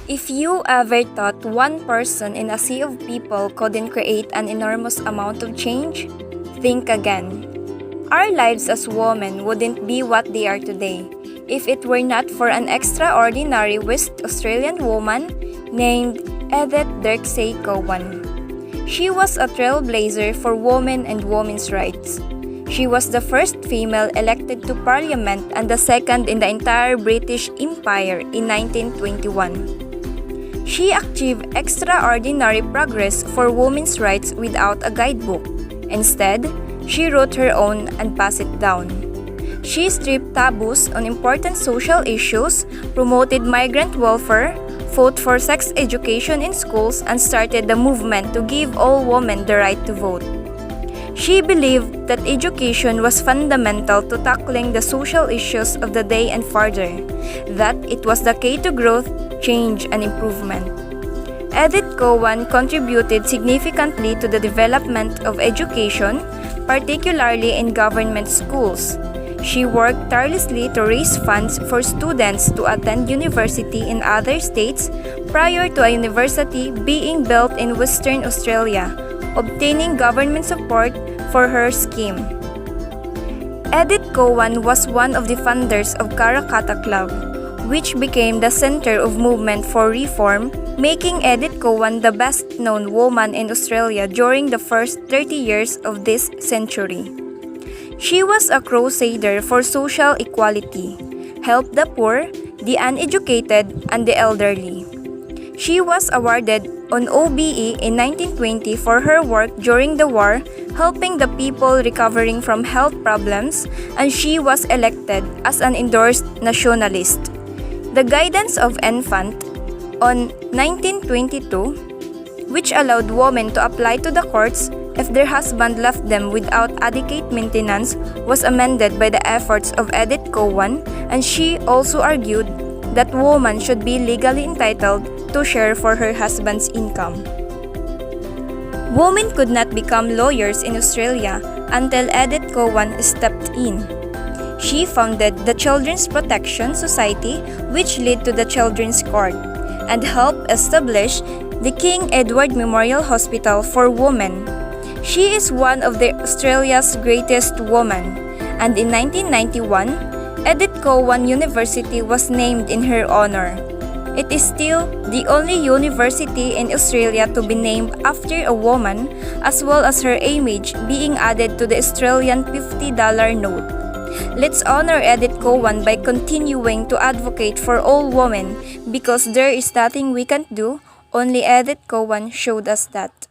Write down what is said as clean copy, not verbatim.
If you ever thought one person in a sea of people couldn't create an enormous amount of change, think again. Our lives as women wouldn't be what they are today if it were not for an extraordinary West Australian woman named Edith Dircksey Cowan. She was a trailblazer for women and women's rights. She was the first female elected to Parliament and the second in the entire British Empire in 1921. She achieved extraordinary progress for women's rights without a guidebook. Instead, she wrote her own and passed it down. She stripped taboos on important social issues, promoted migrant welfare, fought for sex education in schools, and started the movement to give all women the right to vote. She believed that education was fundamental to tackling the social issues of the day and further, that it was the key to growth, change, and improvement. Edith Cowan contributed significantly to the development of education, particularly in government schools. She worked tirelessly to raise funds for students to attend university in other states prior to a university being built in Western Australia, obtaining government support for her scheme. Edith Cowan was one of the founders of Karakata Club, which became the center of movement for reform, making Edith Cowan the best-known woman in Australia during the first 30 years of this century. She was a crusader for social equality, helped the poor, the uneducated, and the elderly. She was awarded an OBE in 1920 for her work during the war, helping the people recovering from health problems, and she was elected as an endorsed nationalist. The Guidance of Infant on 1922, which allowed women to apply to the courts if their husband left them without adequate maintenance, was amended by the efforts of Edith Cowan, and she also argued that women should be legally entitled to share for her husband's income. Women could not become lawyers in Australia until Edith Cowan stepped in. She founded the Children's Protection Society, which led to the Children's Court, and helped establish the King Edward Memorial Hospital for Women. She is one of Australia's greatest women, and in 1991, Edith Cowan University was named in her honor. It is still the only university in Australia to be named after a woman, as well as her image being added to the Australian $50 note. Let's honor Edith Cowan by continuing to advocate for all women, because there is nothing we can't do, only Edith Cowan showed us that.